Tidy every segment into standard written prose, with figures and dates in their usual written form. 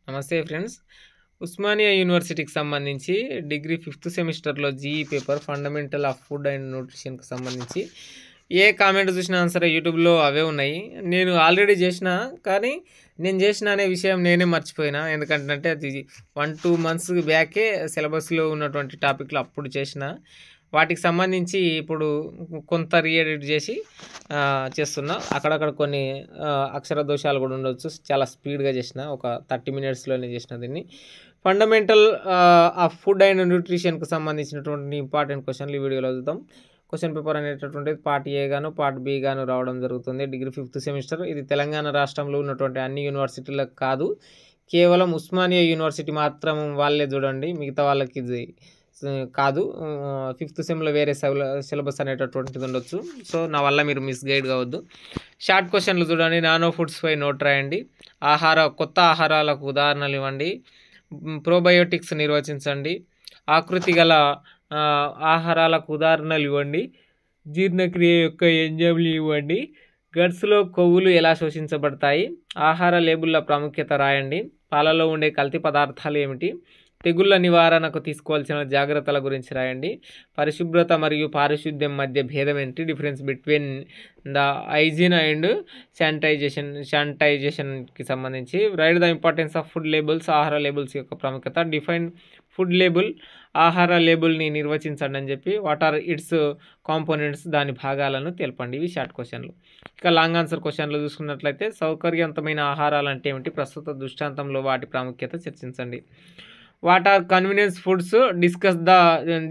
నమస్తే ఫ్రెండ్స్. ఉస్మానియా యూనివర్సిటీకి సంబంధించి డిగ్రీ 5th సెమిస్టర్లో GE paper fundamental of food and న్యూట్రిషన్కి సంబంధించి ఏ కామెంట్ చూసినా సరే యూట్యూబ్లో అవే ఉన్నాయి. నేను ఆల్రెడీ చేసిన, కానీ నేను చేసిన అనే విషయం నేనే మర్చిపోయినా. ఎందుకంటే అది 1-2 మంత్స్ బ్యాకే సిలబస్లో ఉన్నటువంటి టాపిక్లు అప్పుడు చేసిన. వాటికి సంబంధించి ఇప్పుడు కొంత రీఎడిట్ చేసి చేస్తున్నా. అక్కడక్కడ కొన్ని అక్షర దోషాలు కూడా ఉండవచ్చు. చాలా స్పీడ్గా చేసిన, ఒక 30 minutesలోనే చేసిన. దీన్ని ఫండమెంటల్ ఆఫ్ ఫుడ్ అండ్ న్యూట్రిషన్కి సంబంధించినటువంటి ఇంపార్టెంట్ క్వశ్చన్లు ఈ వీడియోలో చూద్దాం. క్వశ్చన్ పేపర్ అనేటటువంటిది పార్ట్ ఏ గాను పార్ట్ బి గాను రావడం జరుగుతుంది. Degree 5th semester. ఇది తెలంగాణ రాష్ట్రంలో ఉన్నటువంటి అన్ని యూనివర్సిటీలకు కాదు, కేవలం ఉస్మానియా యూనివర్సిటీ మాత్రం వాళ్ళే చూడండి, మిగతా వాళ్ళకి ఇది కాదు. 5th సెమ్లో వేరే సిలబస్ అనేటటువంటిది ఉండొచ్చు. సో నా వల్ల మీరు మిస్గైడ్ కావద్దు. షార్ట్ క్వశ్చన్లు చూడండి. నానో ఫుడ్స్ పై నోట్ రాయండి. కొత్త ఆహారాలకు ఉదాహరణలు ఇవ్వండి. ప్రోబయోటిక్స్ నిర్వచించండి. ఆకృతి గల ఆహారాలకు ఉదాహరణలు ఇవ్వండి. జీర్ణక్రియ యొక్క ఎంజైమ్లు ఇవ్వండి. గట్స్లో కొవ్వులు ఎలా శోషించబడతాయి. ఆహార లేబుల్ల ప్రాముఖ్యత రాయండి. పాలలో ఉండే కల్తీ పదార్థాలు ఏమిటి. తెగుళ్ళ నివారణకు తీసుకోవాల్సిన జాగ్రత్తల గురించి రాయండి. పరిశుభ్రత మరియు పారిశుద్ధ్యం మధ్య భేదం ఏంటి. Difference between the hygiene and శానిటైజేషన్కి సంబంధించి write the importance of food labels. ఆహార లేబుల్స్ యొక్క ప్రాముఖ్యత. Define food label. ఆహార లేబుల్ని నిర్వచించండి అని చెప్పి. వాట్ ఆర్ ఇట్స్ కాంపోనెంట్స్, దాని భాగాలను తెలపండి. ఇవి షార్ట్ క్వశ్చన్లు. ఇక లాంగ్ ఆన్సర్ క్వశ్చన్లు చూసుకున్నట్లయితే సౌకర్యవంతమైన ఆహారాలు అంటే ఏమిటి, ప్రస్తుత దృష్టాంతంలో వాటి ప్రాముఖ్యత చర్చించండి. What are convenience foods,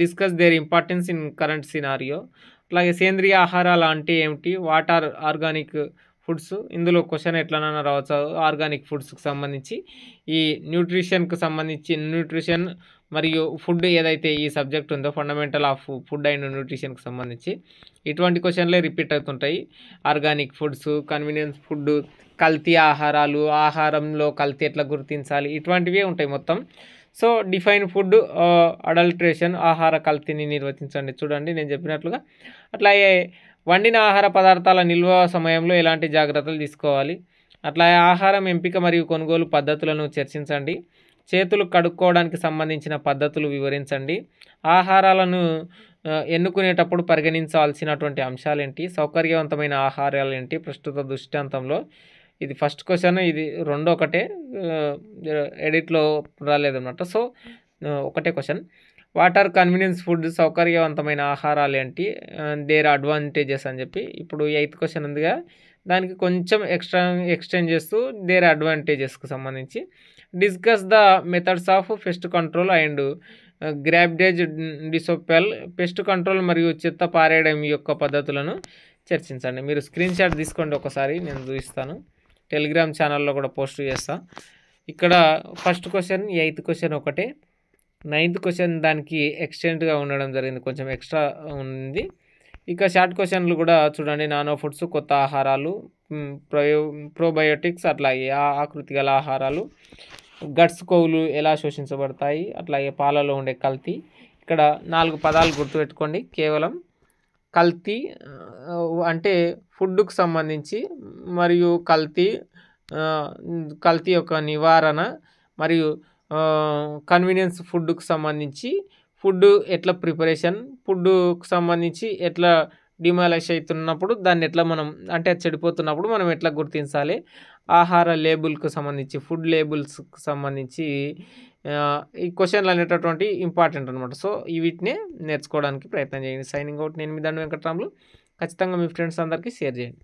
discuss their importance in current scenario. అలాగే సేంద్రియ ఆహారాలు అంటే ఏమిటి. What are organic foods. ఇందులో క్వశ్చన్ ఎట్లనైనా రావచ్చు. ఆర్గానిక్ ఫుడ్స్కి సంబంధించి ఈ న్యూట్రిషన్కి సంబంధించి న్యూట్రిషన్ మరియు ఫుడ్ ఏదైతే ఈ సబ్జెక్ట్ ఉందో ఫండమెంటల్ ఆఫ్ ఫుడ్ అండ్ న్యూట్రిషన్కి సంబంధించి ఇటువంటి క్వశ్చన్లే రిపీట్ అవుతుంటాయి. ఆర్గానిక్ ఫుడ్స్, కన్వీనియన్స్ ఫుడ్, కల్తీ ఆహారాలు, ఆహారంలో కల్తీ ఎట్లా గుర్తించాలి, ఇటువంటివే ఉంటాయి మొత్తం. సో డిఫైన్ ఫుడ్ అడల్ట్రేషన్, ఆహార కల్తీని నిర్వచించండి. చూడండి నేను చెప్పినట్లుగా. అట్లాగే వండిన ఆహార పదార్థాల నిల్వ సమయంలో ఎలాంటి జాగ్రత్తలు తీసుకోవాలి. అట్లాగే ఆహారం ఎంపిక మరియు కొనుగోలు పద్ధతులను చర్చించండి. చేతులు కడుక్కోవడానికి సంబంధించిన పద్ధతులు వివరించండి. ఆహారాలను ఎన్నుకునేటప్పుడు పరిగణించాల్సినటువంటి అంశాలేంటి. సౌకర్యవంతమైన ఆహారాలు ఏంటి ప్రస్తుత దృష్టాంతంలో. ఇది ఫస్ట్ క్వశ్చన్, ఇది రెండో ఒకటే, ఎడిట్లో రాలేదన్నమాట. సో ఒకటే question. What are convenience food, సౌకర్యవంతమైన ఆహారాలు ఏంటి, దేర్ అడ్వాంటేజెస్ అని చెప్పి. ఇప్పుడు 8th క్వశ్చన్ ఉందిగా, దానికి కొంచెం ఎక్స్టెండ్ చేస్తూ దేర్ అడ్వాంటేజెస్కి సంబంధించి. Discuss the methods of pest control and garbage disposal. Pest control మరియు చెత్త పారేయడం యొక్క పద్ధతులను చర్చించండి. మీరు స్క్రీన్ షాట్ తీసుకోండి ఒకసారి, నేను చూపిస్తాను. టెలిగ్రామ్ ఛానల్లో కూడా పోస్ట్ చేస్తా. ఇక్కడ ఫస్ట్ క్వశ్చన్ 8th క్వశ్చన్ ఒకటే, 9th క్వశ్చన్ దానికి ఎక్స్టెంట్గా ఉండడం జరిగింది, కొంచెం ఎక్స్ట్రా ఉంది. ఇక షార్ట్ క్వశ్చన్లు కూడా చూడండి. నానో ఫుడ్స్, కొత్త ఆహారాలు, ప్రోబయోటిక్స్, అట్లాగే ఆకృతి గల ఆహారాలు, గట్స్ కొవ్వులు ఎలా శోషించబడతాయి, అట్లాగే పాలలో ఉండే కల్తీ. ఇక్కడ 4 పదాలు గుర్తుపెట్టుకోండి. కేవలం కల్తీ అంటే ఫుడ్కు సంబంధించి, మరియు కల్తీ యొక్క నివారణ, మరియు కన్వీనియన్స్ ఫుడ్కు సంబంధించి ఫుడ్ ఎట్లా ప్రిపరేషన్, ఫుడ్కు సంబంధించి ఎట్లా డిమాలిష్ అవుతున్నప్పుడు దాన్ని ఎట్లా మనం, అంటే చెడిపోతున్నప్పుడు మనం ఎట్లా గుర్తించాలి. ఆహార లేబుల్కు సంబంధించి, ఫుడ్ లేబుల్స్కి సంబంధించి ఈ క్వశ్చన్లు అనేటటువంటి ఇంపార్టెంట్ అనమాట. సో వీటినే నేర్చుకోవడానికి ప్రయత్నం చేయండి. Signing out. నేను మీ దండు వెంకట్రాములు. ఖచ్చితంగా మీ ఫ్రెండ్స్ అందరికీ షేర్ చేయండి.